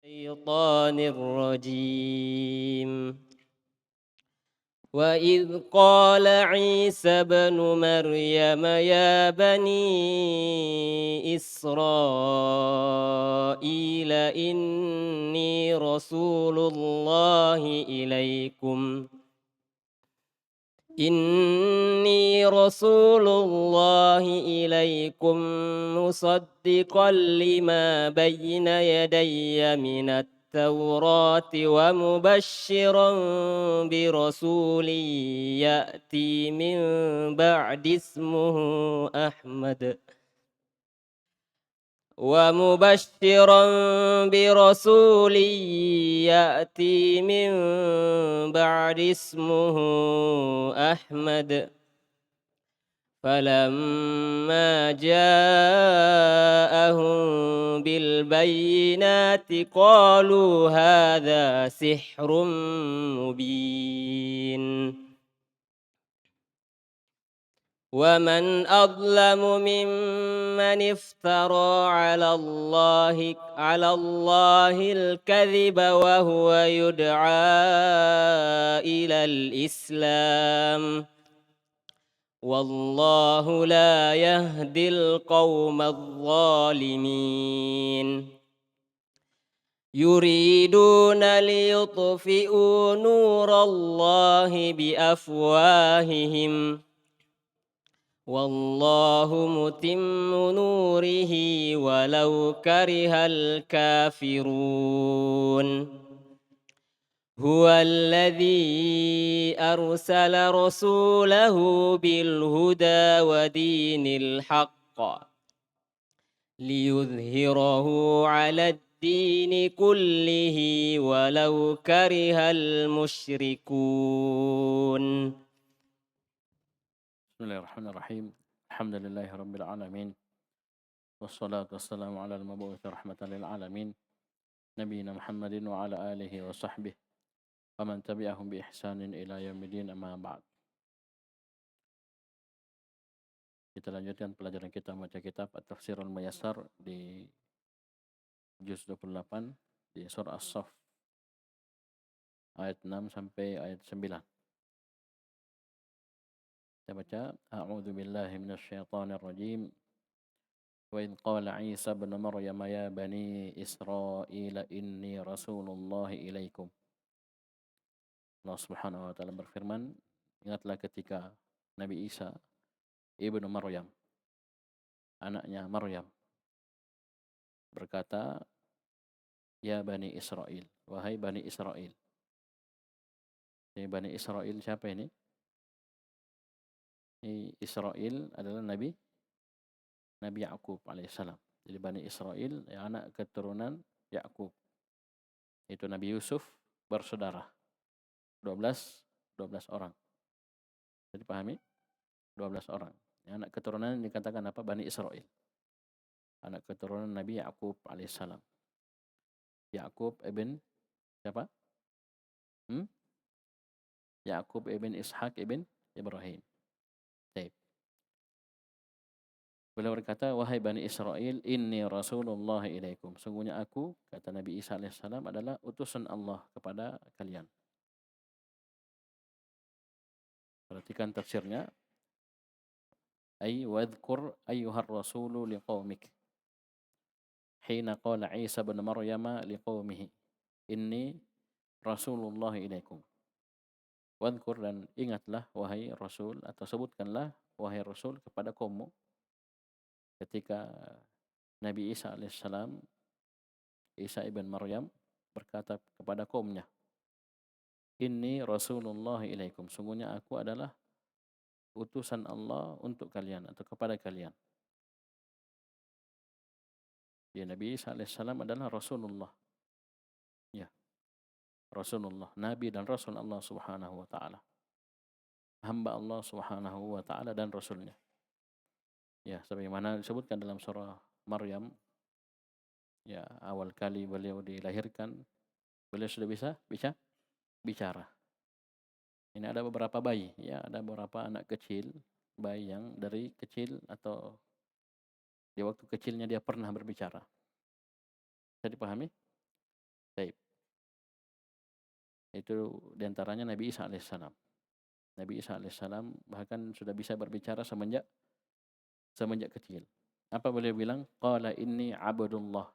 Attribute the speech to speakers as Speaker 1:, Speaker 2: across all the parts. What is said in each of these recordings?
Speaker 1: الشيطان الرجيم وإذ قال عيسى ابن مريم يا بني إسرائيل إني رسول الله إليكم مصدقا لما بين يدي من التوراة ومبشرا برسول يأتي من بعد اسمه أحمد ومبشرا برسول يأتي من بعد اسمه أحمد فلما جاءهم بالبينات قالوا هذا سحر مبين ومن أظلم ممن افترى على الله الكذب وهو يدعى إلى الإسلام والله لا يهدي القوم الظالمين يريدون ليطفئوا نور الله بأفواههم والله متم نوره ولو كره الكافرون هو الذي أرسل رسوله بالهدى ودين الحق ليظهره على الدين كله ولو كره المشركون.
Speaker 2: بسم الله الرحمن الرحيم. الحمد لله رب العالمين والصلاة والسلام على المبعوث رحمة للعالمين نبينا محمد وعلى آله وصحبه ومن تبعهم بإحسان إلى يوم الدين أما بعد. Kita lanjutkan pelajaran kita membaca kitab At-Tafsir Al-Muyassar di juz 28 di surah As-Saff ayat 6 sampai ayat 9. Kita baca A'udzu billahi minasyaitonir rajim. Wa idh qala Isa ibn Maryam ya bani Israil inni rasulullah ilaikum. Allah Subhanahu wa taala berfirman, ingatlah ketika Nabi Isa ibnu Maryam, anaknya Maryam, berkata, ya bani Israil, wahai bani Israil. Ini bani Israil siapa ini? Ini Israil adalah Nabi Yakub alaihissalam. Jadi Bani Israil yang anak keturunan Yakub. Itu Nabi Yusuf bersaudara. 12 orang. Jadi pahami? 12 orang. Yang anak keturunan dikatakan apa? Bani Israil. Anak keturunan Nabi Yakub alaihissalam. Yakub ibn siapa? Yakub ibn Ishaq ibn Ibrahim. Baik. Beliau berkata, wahai Bani Israil, inni Rasulullah ilaikum. Sungguhnya aku, kata Nabi Isa alaihissalam, adalah utusan Allah kepada kalian. Perhatikan tafsirnya. Ay wadhkur ayyuhar rasulu liqaumik. Hina qala Isa bin Maryam liqaumihi. Inni Rasulullah ilaikum. Wadhkur, dan ingatlah wahai Rasul, atau sebutkanlah wahai Rasul kepada kaummu. Ketika Nabi Isa alaihissalam, Isa ibn Maryam, berkata kepada kaumnya, Inni Rasulullah ilaikum. Sungguhnya aku adalah utusan Allah untuk kalian atau kepada kalian. Ya, Nabi Isa alaihissalam adalah Rasulullah. Ya, Rasulullah, Nabi dan Rasul Allah subhanahu wa ta'ala. Hamba Allah subhanahu wa ta'ala dan Rasulnya. Ya, sebagaimana disebutkan dalam surah Maryam, ya, awal kali beliau dilahirkan, beliau sudah bisa bicara. Ini ada beberapa bayi, ya, ada beberapa anak kecil, bayi yang dari kecil atau di waktu kecilnya dia pernah berbicara. Bisa dipahami? Itu diantaranya Nabi Isa alaihissalam. Nabi Isa alaihissalam bahkan sudah bisa berbicara semenjak kecil. Apa beliau bilang? Qala inni abdullah.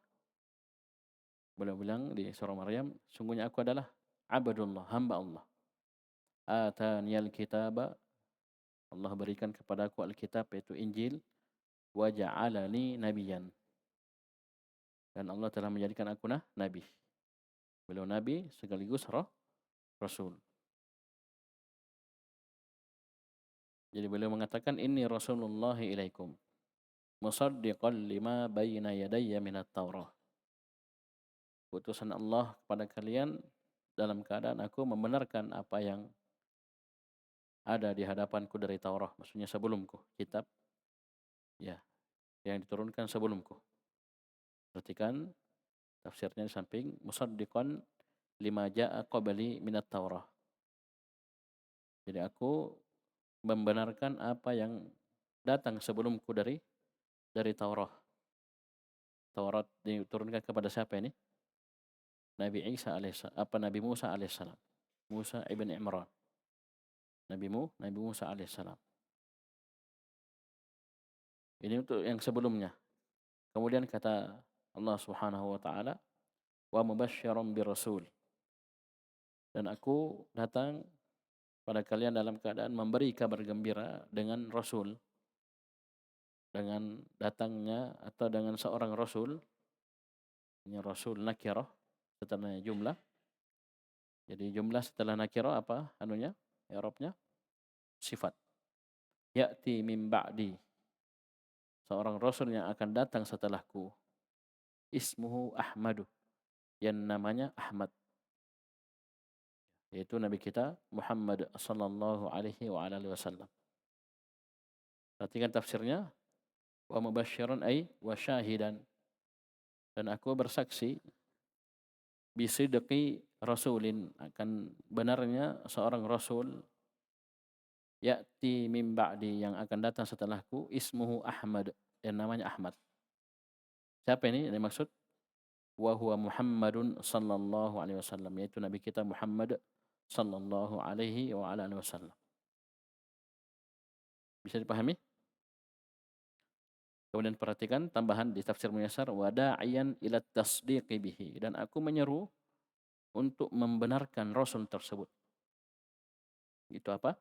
Speaker 2: Beliau bilang di surah Maryam, sungguhnya aku adalah abdullah, hamba Allah. Ataniyal kitaba, Allah berikan kepadaku Alkitab yaitu Injil, wa ja'alani nabiyan. Dan Allah telah menjadikan aku nabi. Beliau nabi sekaligus rasul. Jadi beliau mengatakan inni rasulullah ilaikum musaddiqan lima bayna yadayya minat Taurah. Utusan Allah kepada kalian dalam keadaan aku membenarkan apa yang ada di hadapanku dari Taurat, maksudnya sebelumku, kitab ya yang diturunkan sebelumku. Perhatikan tafsirnya di samping musaddiqan lima jaa qabli minat Taurah. Jadi aku membenarkan apa yang datang sebelumku dari Taurat. Taurat diturunkan kepada siapa ini? Nabi Isa alaihissalam, Nabi Musa alaihissalam. Musa ibn Imran. Nabi Musa alaihissalam. Ini untuk yang sebelumnya. Kemudian kata Allah Subhanahu wa taala, wa mubasysyiran birasul. Dan aku datang pada kalian dalam keadaan memberi kabar gembira dengan rasul. Dengan datangnya atau dengan seorang rasul. Ini rasul nakirah setelah jumlah. Jadi jumlah setelah nakirah apa anunya? I'rabnya sifat. Ya'ti min ba'di. Seorang rasul yang akan datang setelahku. Ismuhu Ahmadu. Yang namanya Ahmad. Yaitu Nabi kita Muhammad sallallahu alaihi wa alihi wasallam. Perhatikan tafsirnya. Wa mubasysyiran ay wa syahidan. Dan aku bersaksi bisidqi rasulin, akan benarnya seorang rasul ya'ti min ba'di, yang akan datang setelahku, ismuhu Ahmad, yang namanya Ahmad. Siapa ini? Yang dimaksud wa huwa Muhammadun sallallahu alaihi wasallam, yaitu Nabi kita Muhammad sallallahu alaihi wa alihi wasallam. Bisa dipahami? Kemudian perhatikan tambahan di tafsir Muyassar, wa da'iyan ila tasdiqi bihi, dan aku menyeru untuk membenarkan rasul tersebut. Itu apa?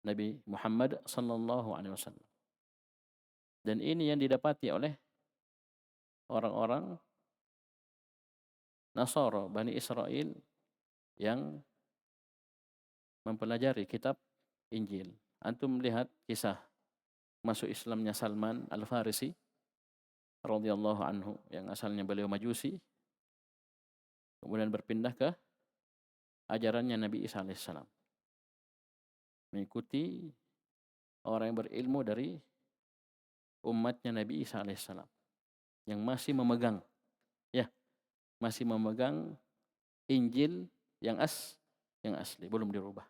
Speaker 2: Nabi Muhammad sallallahu alaihi wasallam. Dan ini yang didapati oleh orang-orang Nasara Bani Israel yang mempelajari kitab Injil. Antum melihat kisah masuk Islamnya Salman Al-Farisi radhiyallahu anhu, yang asalnya beliau Majusi, kemudian berpindah ke ajarannya Nabi Isa alaihissalam, mengikuti orang yang berilmu dari umatnya Nabi Isa alaihissalam yang masih memegang Injil yang asli, belum dirubah.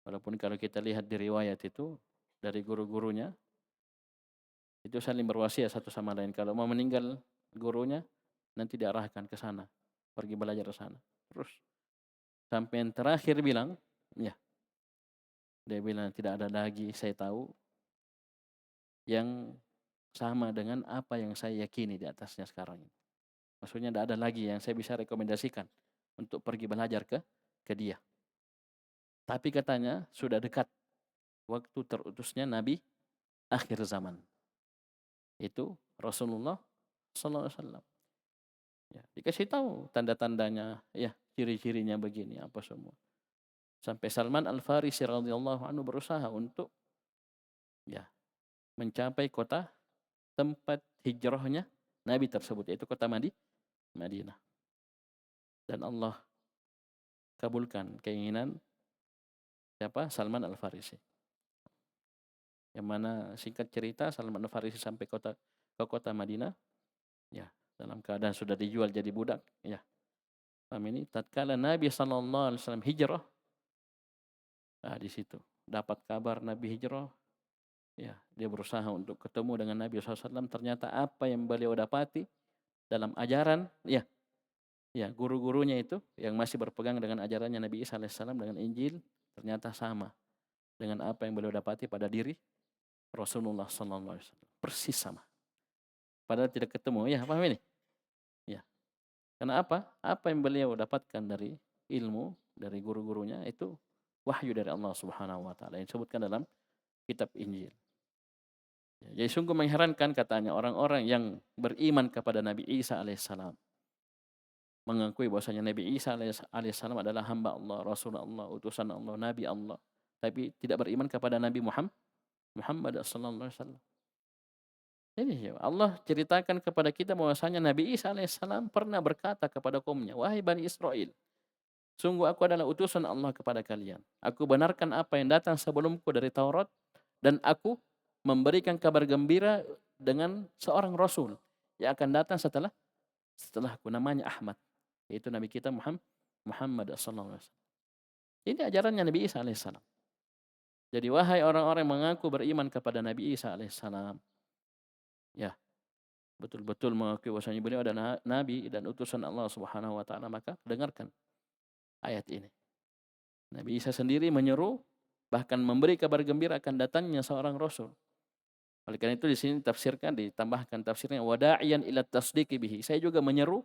Speaker 2: Walaupun kalau kita lihat di riwayat itu dari guru-gurunya itu saling berwasiat satu sama lain, kalau mau meninggal gurunya nanti diarahkan ke sana, pergi belajar ke sana. Terus sampai yang terakhir bilang, dia bilang tidak ada lagi saya tahu yang sama dengan apa yang saya yakini di atasnya sekarang ini. Maksudnya tidak ada lagi yang saya bisa rekomendasikan untuk pergi belajar ke dia. Tapi katanya sudah dekat waktu terutusnya Nabi akhir zaman. Itu Rasulullah sallallahu alaihi wasallam. Ya, dikasih tahu tanda-tandanya, ciri-cirinya begini apa semua. Sampai Salman Al-Farisi radhiyallahu anhu berusaha untuk mencapai kota tempat hijrahnya Nabi tersebut, yaitu kota Madinah. Dan Allah kabulkan keinginan siapa? Salman Al-Farisi. Yang mana singkat cerita Salman Al-Farisi sampai ke kota Madinah, dalam keadaan sudah dijual jadi budak. Ini tatkala Nabi sallallahu alaihi wasallam hijrah, di situ dapat kabar Nabi hijrah. Dia berusaha untuk ketemu dengan Nabi SAW. Ternyata apa yang beliau dapati dalam ajaran, Ya, guru-gurunya itu yang masih berpegang dengan ajarannya Nabi Isa alaihissalam dengan Injil ternyata sama dengan apa yang beliau dapati pada diri Rasulullah sallallahu alaihi wasallam. Persis sama. Padahal tidak ketemu. Ya, paham ini? Ya. Karena apa? Apa yang beliau dapatkan dari ilmu dari guru-gurunya itu wahyu dari Allah Subhanahu wa taala yang disebutkan dalam kitab Injil. Ya, jadi sungguh mengherankan katanya orang-orang yang beriman kepada Nabi Isa alaihissalam. Mengakui bahwasanya Nabi Isa alaihissalam adalah hamba Allah, Rasul Allah, utusan Allah, Nabi Allah. Tapi tidak beriman kepada Nabi Muhammad sallallahu alaihi wasallam. Ini ya, Allah ceritakan kepada kita bahwasanya Nabi Isa alaihissalam pernah berkata kepada kaumnya, "Wahai Bani Israel, sungguh aku adalah utusan Allah kepada kalian. Aku benarkan apa yang datang sebelumku dari Taurat dan aku memberikan kabar gembira dengan seorang rasul yang akan datang setelahku namanya Ahmad, yaitu Nabi kita Muhammad sallallahu alaihi wasallam." Ini ajarannya Nabi Isa alaihissalam. Jadi wahai orang-orang yang mengaku beriman kepada Nabi Isa alaihissalam, ya, betul-betul mengakui bahwasanya beliau adalah nabi dan utusan Allah Subhanahu wa taala, maka dengarkan ayat ini. Nabi Isa sendiri menyeru bahkan memberi kabar gembira akan datangnya seorang rasul. Oleh karena itu di sini tafsirkan ditambahkan tafsirnya wada'iyan ila tasdiqi bihi. Saya juga menyeru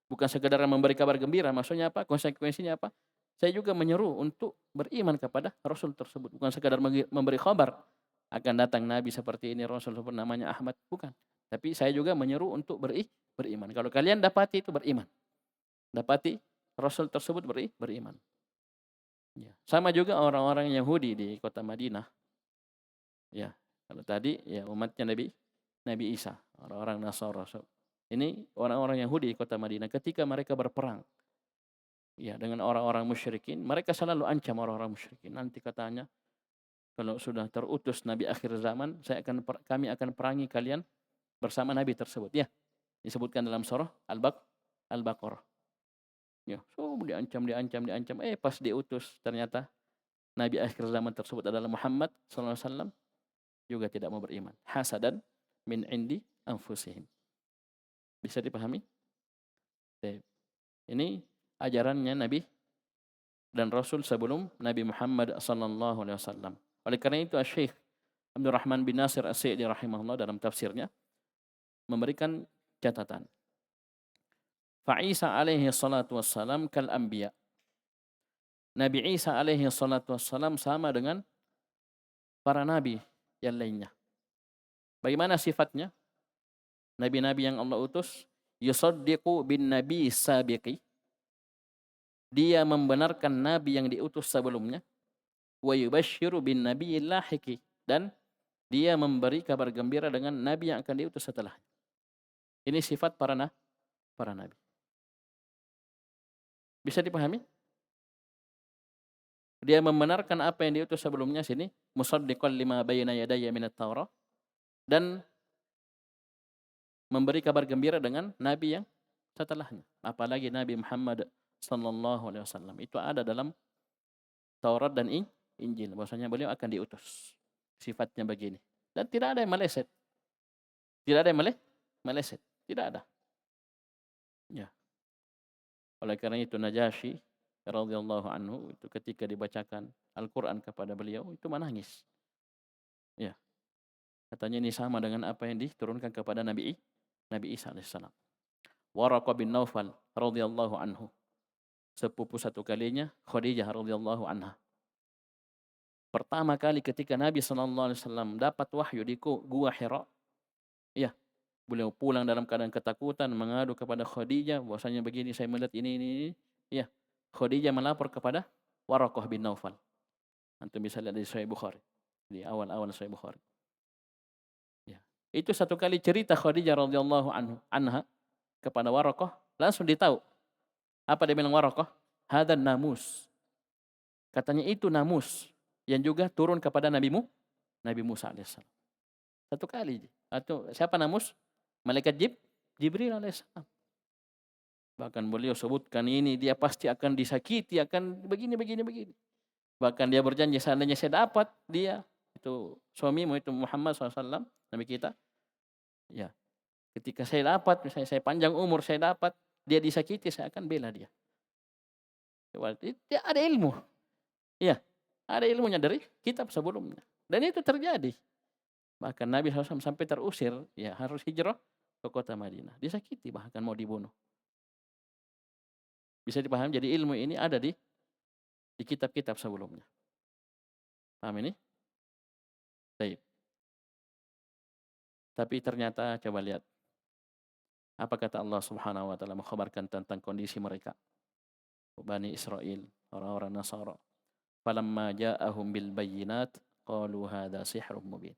Speaker 2: bukan sekedar memberi kabar gembira, maksudnya apa? Konsekuensinya apa? Saya juga menyeru untuk beriman kepada rasul tersebut, bukan sekedar memberi kabar akan datang nabi seperti ini, rasul seperti namanya Ahmad, bukan. Tapi saya juga menyeru untuk beriman. Kalau kalian dapati itu beriman. Dapati rasul tersebut beriman. Ya. Sama juga orang-orang Yahudi di kota Madinah. Ya, kalau tadi ya umatnya Nabi Isa, orang-orang Nasara. Ini orang-orang Yahudi di kota Madinah ketika mereka berperang ya dengan orang-orang musyrikin, mereka selalu ancam orang-orang musyrikin. Nanti katanya kalau sudah terutus nabi akhir zaman, kami akan perangi kalian bersama nabi tersebut. Ya, disebutkan dalam surah Al-Baqarah. Ya, so diancam. Pas diutus ternyata nabi akhir zaman tersebut adalah Muhammad sallallahu alaihi wasallam juga tidak mau beriman. Hasadan min indi anfusihim. Bisa dipahami? Ini ajarannya Nabi dan Rasul sebelum Nabi Muhammad sallallahu alaihi wasallam. Oleh karena itu Syekh Abdurrahman bin Nasir As-Sa'di rahimahullah dalam tafsirnya memberikan catatan. Fa Isa alaihi salatu wassalam kal anbiya. Nabi Isa alaihi salatu wassalam sama dengan para nabi yang lainnya. Bagaimana sifatnya? Nabi-nabi yang Allah utus, yusaddiqu bin nabi sabiqi. Dia membenarkan nabi yang diutus sebelumnya. Wa yubashshiru bin nabi lahiqi. Dan dia memberi kabar gembira dengan nabi yang akan diutus setelahnya. Ini sifat para nabi. Bisa dipahami? Dia membenarkan apa yang diutus sebelumnya sini, musaddiqan lima bayna yadayya minat Taurah, dan memberi kabar gembira dengan nabi yang setelahnya. Apalagi Nabi Muhammad sallallahu alaihi wasallam itu ada dalam Taurat dan Injil, bahwasanya beliau akan diutus. Sifatnya begini. Dan tidak ada yang meleset. Tidak ada yang meleset. Tidak ada. Ya. Oleh karena itu Najasyi radhiyallahu anhu itu ketika dibacakan Al-Qur'an kepada beliau itu menangis. Ya. Katanya ini sama dengan apa yang diturunkan kepada Nabi Isa alaihissalam. Waraqah bin Naufal radhiyallahu anhu. Sepupu satu kalinya Khadijah radhiyallahu anha. Pertama kali ketika Nabi SAW dapat wahyu di Gua Hira, ya, beliau pulang dalam keadaan ketakutan, mengadu kepada Khadijah, bahwasanya begini saya melihat ini. Ya, Khadijah melapor kepada Waraqah bin Naufal. Antum bisa lihat di Sahih Bukhari, di awal-awal Sahih Bukhari. Ya, itu satu kali cerita Khadijah radhiyallahu anha kepada Waraqah, langsung ditahu. Apa dia bilang Waraqah? Hadan namus. Katanya itu namus yang juga turun kepada Nabi Musa alaihissalam. Satu kali. Atau siapa namus? Malaikat Jibril alaihissalam. Bahkan beliau sebutkan ini dia pasti akan disakiti, akan begini. Bahkan dia berjanji seandainya saya dapat dia, itu suamimu itu Muhammad SAW, Nabi kita. Ya, ketika saya dapat, misalnya saya panjang umur, saya dapat dia disakiti, saya akan bela dia. Dia ada ilmu. Iya, ada ilmunya dari kitab sebelumnya. Dan itu terjadi. Bahkan Nabi SAW sampai terusir, ya harus hijrah ke kota Madinah. Disakiti bahkan mau dibunuh. Bisa dipahami, jadi ilmu ini ada di kitab-kitab sebelumnya. Paham ini? Baik. Tapi ternyata coba lihat. Apa kata Allah Subhanahu wa taala mengkhabarkan tentang kondisi mereka. Bani Israel, orang-orang Nasara. Falamma ja'ahum bil bayyinat qalu hadza sihrun mubin.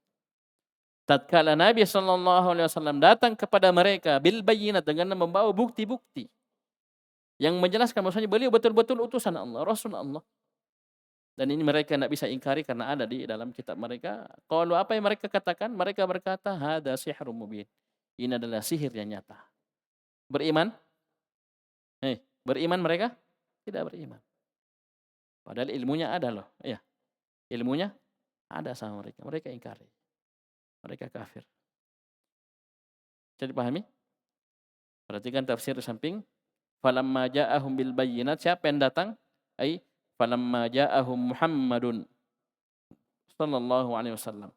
Speaker 2: Tatkala Nabi sallallahu alaihi wasallam datang kepada mereka bil bayyinat dengan membawa bukti-bukti yang menjelaskan maksudnya beliau betul-betul utusan Allah, Rasul Allah. Dan ini mereka tidak bisa ingkari karena ada di dalam kitab mereka. Kalau apa yang mereka katakan? Mereka berkata, hada sihrun mubin. Ini adalah sihir yang nyata. Beriman? Beriman mereka? Tidak beriman. Padahal ilmunya ada loh. Ya, ilmunya ada sama mereka. Mereka ingkari. Mereka kafir. Bisa dipahami? Perhatikan tafsir di samping. Falamma ja'ahum bil bayyinat. Siapa yang datang? Falamma ja'ahum Muhammadun sallallahu alaihi wasallam.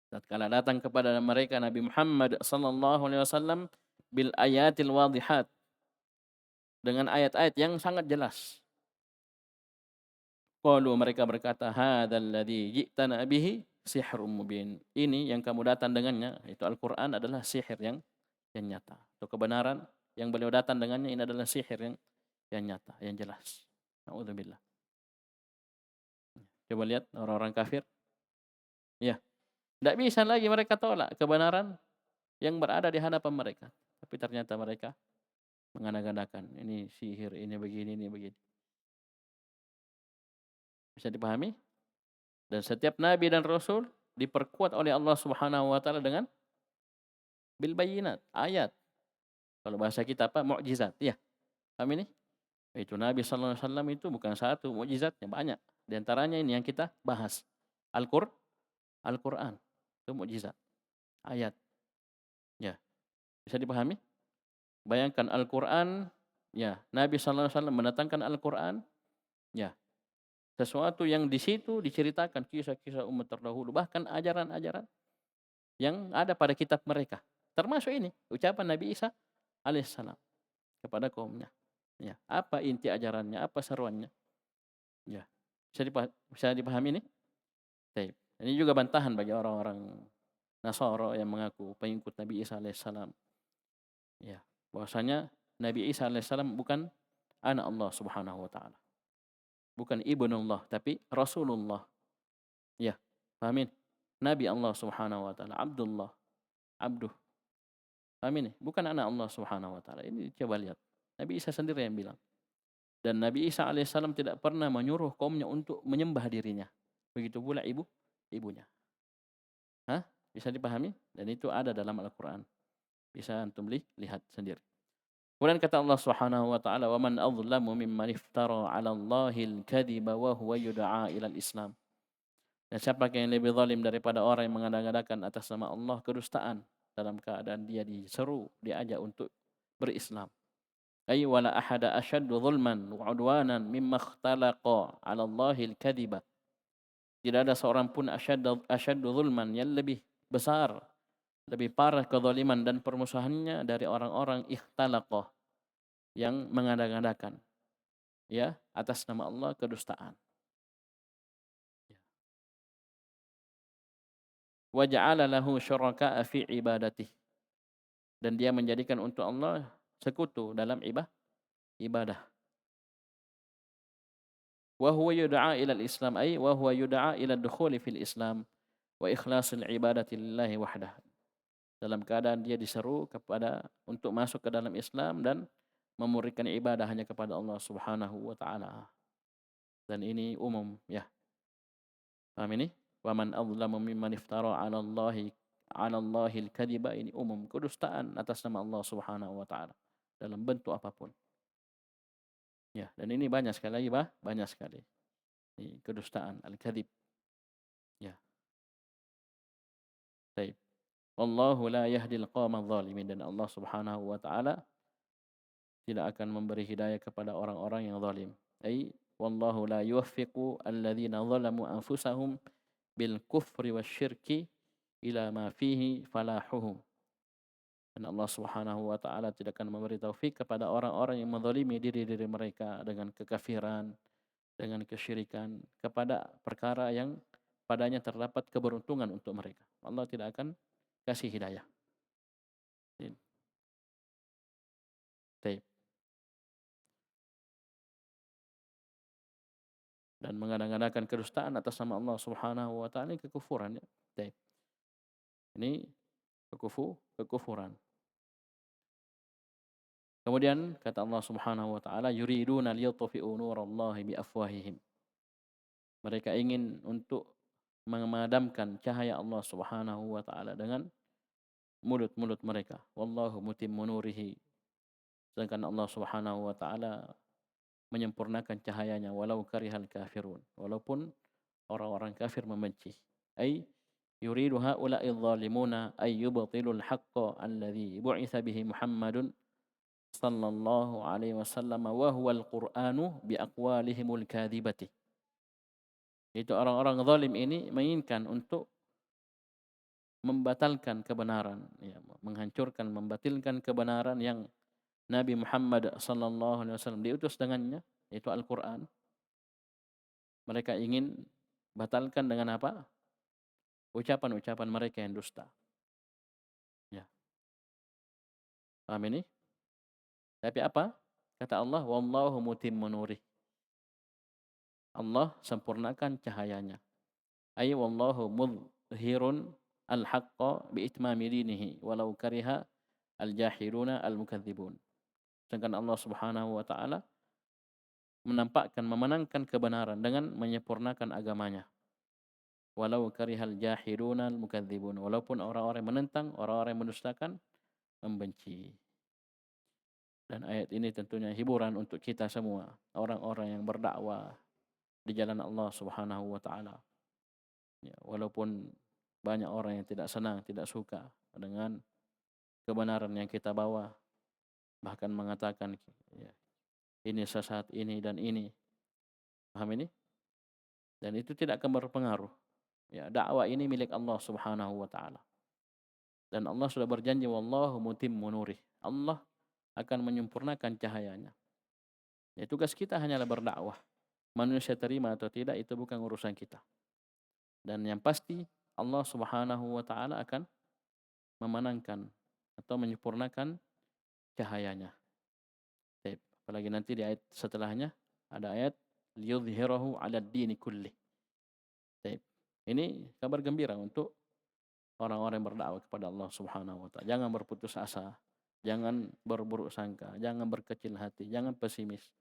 Speaker 2: Tatkala datang kepada mereka Nabi Muhammad sallallahu alaihi wasallam bil ayatil wadihat, dengan ayat-ayat yang sangat jelas. Qalu, mereka berkata, hadzal ladzi ji'tana bihi sihrun mubin. Ini yang kamu datang dengannya, itu Al-Qur'an, adalah sihir yang nyata. Itu kebenaran yang beliau datang dengannya, ini adalah sihir yang nyata, yang jelas. Nauzubillah. Coba lihat orang-orang kafir. Ya, tidak bisa lagi mereka tolak kebenaran yang berada di hadapan mereka. Tapi ternyata mereka mengada-ngadakan, ini sihir, ini begini, ini begini. Bisa dipahami? Dan setiap nabi dan rasul diperkuat oleh Allah Subhanahu wa taala dengan bil bayyinat, ayat. Kalau bahasa kita apa? Mukjizat. Ya. Paham ini? Itu Nabi sallallahu alaihi wasallam itu bukan satu mukjizatnya, banyak. Di antaranya ini yang kita bahas. Al-Qur'an. Itu mukjizat. Ayat. Ya. Bisa dipahami? Bayangkan Al-Qur'an, ya, Nabi sallallahu alaihi wasallam mendatangkan Al-Qur'an, ya. Sesuatu yang di situ diceritakan kisah-kisah umat terdahulu, bahkan ajaran-ajaran yang ada pada kitab mereka. Termasuk ini, ucapan Nabi Isa alaihissalam kepada kaumnya. Ya, apa inti ajarannya, apa seruannya? Ya. Bisa dipahami ini? Baik. Ini juga bantahan bagi orang-orang Nasara yang mengaku pengikut Nabi Isa alaihissalam. Ya, bahwasanya Nabi Isa alaihissalam bukan anak Allah Subhanahu wa taala. Bukan ibnullah, tapi Rasulullah. Ya, pahamin? Nabi Allah Subhanahu wa taala, Abdullah, abduh. Pahamin? Bukan anak Allah Subhanahu wa taala. Ini coba lihat. Nabi Isa sendiri yang bilang. Dan Nabi Isa alaihissalam tidak pernah menyuruh kaumnya untuk menyembah dirinya. Begitu pula ibunya. Bisa dipahami? Dan itu ada dalam Al-Qur'an. Bisa antum lihat sendiri. Kemudian kata Allah Subhanahu wa taala, "Wa man adzallamu mimman iftara 'ala Allahil kadhiba wa huwa yud'a ila al-Islam." Dan siapa yang lebih zalim daripada orang yang mengada-ngadakan atas nama Allah kedustaan dalam keadaan dia diseru, diajak untuk berislam. Ay wala ahada ashaddu zulman wa 'udwanan mimma ikhtalaqa 'ala Allahil kadhiba. Tidak ada seorang pun asyaddu zulman yang lebih besar, lebih parah kezaliman dan permusuhannya dari orang-orang ikhtalaqa, yang mengada-ngadakan, ya, atas nama Allah kedustaan. Wa ja'ala lahu syuraka'a fi ibadatihi. Dan dia menjadikan untuk Allah sekutu dalam ibadah. Wa huwa yud'a ila al-Islam, ay wa huwa yud'a ila ad-dukhuli fil Islam wa ikhlasil ibadati lillahi wahdah. Dalam keadaan dia diseru kepada untuk masuk ke dalam Islam dan memurnikan ibadah hanya kepada Allah Subhanahu wa taala. Dan ini umum, ya. Paham ini? Wa man adzlamu mimman iftara 'ala Allahil kadhiba, ini umum, kedustaan atas nama Allah Subhanahu wa taala dalam bentuk apapun. Ya, dan ini banyak sekali lagi, banyak sekali. Ini kedustaan, al-kadzib. Ya. Baik. Wallahu la yahdil qaumadz zalimin, dan Allah Subhanahu wa taala tidak akan memberi hidayah kepada orang-orang yang zalim. Ai wallahu la yuwaffiqu alladhina zalamu anfusahum bil kufri wasyirki ila ma fihi falahuhum. Dan Allah Subhanahu wa taala tidak akan memberi taufik kepada orang-orang yang menzalimi diri-diri mereka dengan kekafiran, dengan kesyirikan kepada perkara yang padanya terdapat keberuntungan untuk mereka. Allah tidak akan kasih hidayah. Baik. Dan mengada-ngadakan kedustaan atas nama Allah Subhanahu wa taala, ini kekufuran, ya. Baik. Ini kekufuran. Kemudian kata Allah Subhanahu wa taala, yuriduna liyutfi'u nurallahi biafwahihim. Mereka ingin untuk memadamkan cahaya Allah Subhanahu wa taala dengan mulut-mulut mereka. Wallahu mutimmu nurihi. Sedangkan Allah Subhanahu wa taala menyempurnakan cahayanya walau karihal kafirun, walaupun orang-orang kafir membenci. Ai yuridu haula'i adh-dhalimuna ay yubtilul haqqo alladhi bu'itsa bihi Muhammadun sallallahu alaihi wasallam wa huwal Qur'anu bi aqwalihimul kadhibati. Itu orang-orang zalim ini menginginkan untuk membatalkan kebenaran, ya, menghancurkan, membatalkan kebenaran yang Nabi Muhammad sallallahu alaihi wasallam diutus dengannya, yaitu Al-Qur'an. Mereka ingin batalkan dengan apa? Ucapan-ucapan mereka yang dusta. Ya. Paham ini? Tapi apa? Kata Allah, wallahu mutimmu nurih. Allah sempurnakan cahayanya. Ay wallahu mudhhirun al-haqqa bi itmami dinihi walau kariha al-jahiluna al-mukadzibun. Sedangkan Allah Subhanahu wa taala menampakkan, memenangkan kebenaran dengan menyempurnakan agamanya. Walau karihal jahiluna al-mukadzibun, walaupun orang-orang yang menentang, orang-orang yang mendustakan, membenci. Dan ayat ini tentunya hiburan untuk kita semua, orang-orang yang berdakwah di jalan Allah Subhanahu wa taala. Ya, walaupun banyak orang yang tidak senang, tidak suka dengan kebenaran yang kita bawa, bahkan mengatakan, ya, ini sesat, ini dan ini. Paham ini? Dan itu tidak akan berpengaruh. Ya, dakwah ini milik Allah Subhanahu wa taala. Dan Allah sudah berjanji, wallahu mutimmu nurih. Allah akan menyempurnakan cahayanya. Ya, tugas kita hanyalah berdakwah. Manusia terima atau tidak itu bukan urusan kita. Dan yang pasti Allah Subhanahu wa taala akan memenangkan atau menyempurnakan cahayanya. Baik, apalagi nanti di ayat setelahnya ada ayat liyudhhirahu 'alad dini kulli. Baik. Ini kabar gembira untuk orang-orang yang berdakwah kepada Allah Subhanahu wa taala. Jangan berputus asa, jangan berburuk sangka, jangan berkecil hati, jangan pesimis.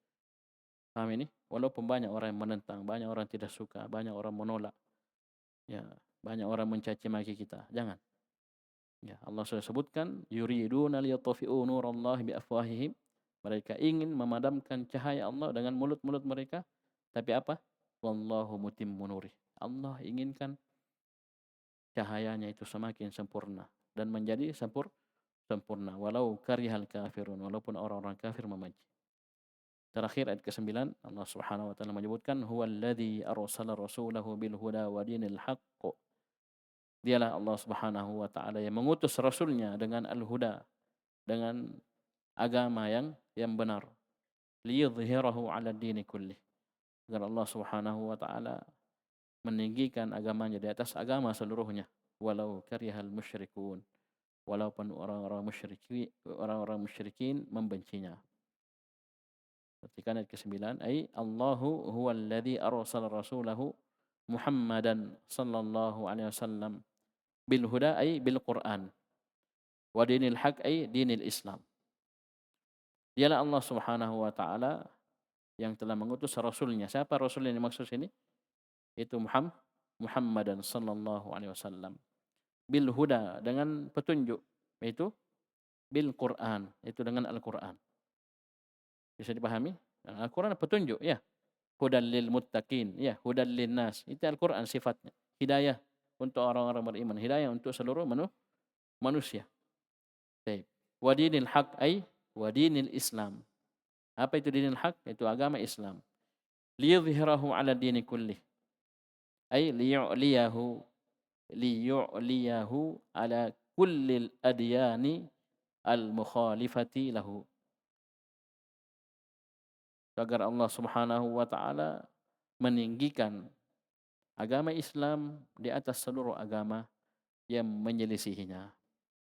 Speaker 2: Paham ini? Walaupun banyak orang yang menentang, banyak orang tidak suka, banyak orang menolak. Ya, banyak orang mencaci maki kita. Jangan. Ya, Allah sudah sebutkan yuriduna liyutfi'u nurallahi biafwahihim. Mereka ingin memadamkan cahaya Allah dengan mulut-mulut mereka. Tapi apa? Wallahu mutimmu nurih. Allah inginkan cahayanya itu semakin sempurna dan menjadi sempurna walau karihal kafirun, walaupun orang-orang kafir membenci. Terakhir ayat ke-9 Allah Subhanahu wa taala menyebutkan huwallazi arsala rasulahu bil huda wa dinil haqq. Dialah Allah Subhanahu wa taala yang mengutus rasulnya dengan al-huda, dengan agama yang benar. Liyudhhirahu 'ala dini kulli. Agar Allah Subhanahu wa taala meninggikan agamanya di atas agama seluruhnya, walau karihal musyrikun, walaupun orang-orang musyrikin membencinya. Perhatikan ayat ke-9, ay Allahu huwallazi arsala rasulahu Muhammadan sallallahu alaihi wasallam bil huda ay bil Qur'an wa dinil haq ay dinil Islam. Dialah Allah Subhanahu wa taala yang telah mengutus rasulnya. Siapa rasul yang dimaksud sini? Itu Muhammadan sallallahu alaihi wasallam bil huda, dengan petunjuk, yaitu bil Qur'an, itu dengan Al-Qur'an. Bisa dipahami? Al-Qur'an petunjuk, ya. Hudan lil muttaqin, ya, hudan lin nas. Itu Al-Qur'an sifatnya. Hidayah untuk orang-orang beriman, hidayah untuk seluruh manusia. Baik. Wa dinil haq ay wa dinil Islam. Apa itu dinul haq? Itu agama Islam. Liyudhhirahu 'ala dini kullih. Ay liyu'liyahu 'ala kullil adyani al-mukhalifati lahu. Agar Allah Subhanahu wa taala meninggikan agama Islam di atas seluruh agama yang menyelisihinya.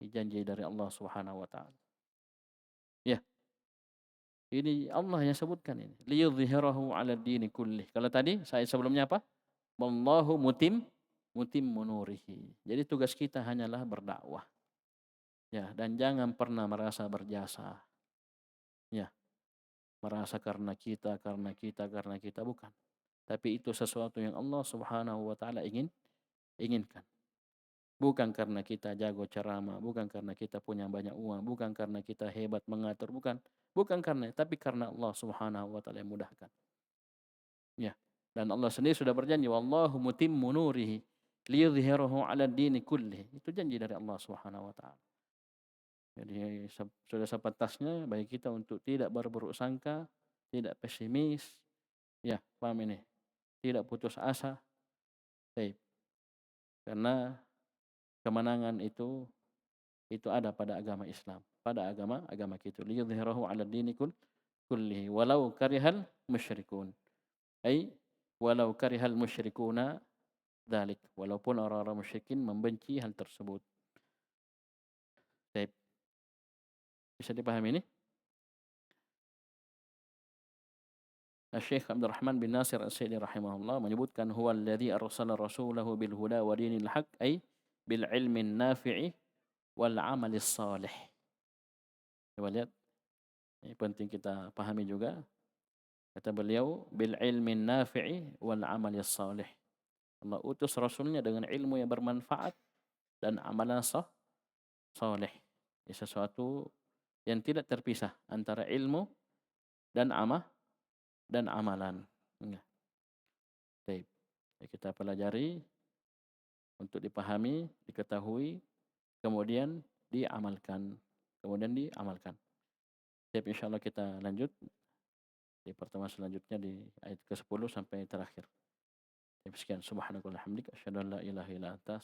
Speaker 2: Ini janji dari Allah Subhanahu wa taala. Ya, ini Allah yang sebutkan ini. Liyudhhirahu 'ala dini kullih. Kalau tadi saya sebelumnya apa? Wallahu mutimmu nurihi. Jadi tugas kita hanyalah berdakwah. Ya, dan jangan pernah merasa berjasa. Ya, merasa karena kita bukan. Tapi itu sesuatu yang Allah Subhanahu wa taala inginkan. Bukan karena kita jago ceramah, bukan karena kita punya banyak uang, bukan karena kita hebat mengatur, bukan. Bukan karena, tapi karena Allah Subhanahu wa taala yang mudahkan. Ya. Dan Allah sendiri sudah berjanji, wallahu mutimmu nurihi liyudhhirahu 'ala dini kullih. Itu janji dari Allah Subhanahu wa taala. Jadi sudah sepantasnya bagi kita untuk tidak berburuk sangka, tidak pesimis. Ya, paham ini. Tidak putus asa. Baik. Karena kemenangan itu ada pada agama Islam, pada agama kita. Liyudhhirahu 'ala dini kullihi walau karihal musyrikun. Ai walau karihal musyrikuna dzalik, walaupun orang-orang musyrikin membenci hal tersebut. Baik. Bisa dipahami ini? Syekh Abdul Rahman bin Nasir As-Sa'di rahimahullah menyebutkan huwallazi arsala rasulahu bil huda wa dinil haq ay bil ilmin nafi'i wal amalis salih. Coba lihat. Ini penting kita pahami juga. Kata beliau bil ilmin nafi'i wal amalis salih. Allah utus rasulnya dengan ilmu yang bermanfaat dan amalan saleh. Ini sesuatu yang tidak terpisah antara ilmu dan amalan. Ya. Baik. Kita pelajari untuk dipahami, diketahui, kemudian diamalkan. Baik, insyaallah kita lanjut di pertemuan selanjutnya di ayat ke-10 sampai terakhir. Sekian subhanakallahumma hamdika asyhadu an la ilaha illa anta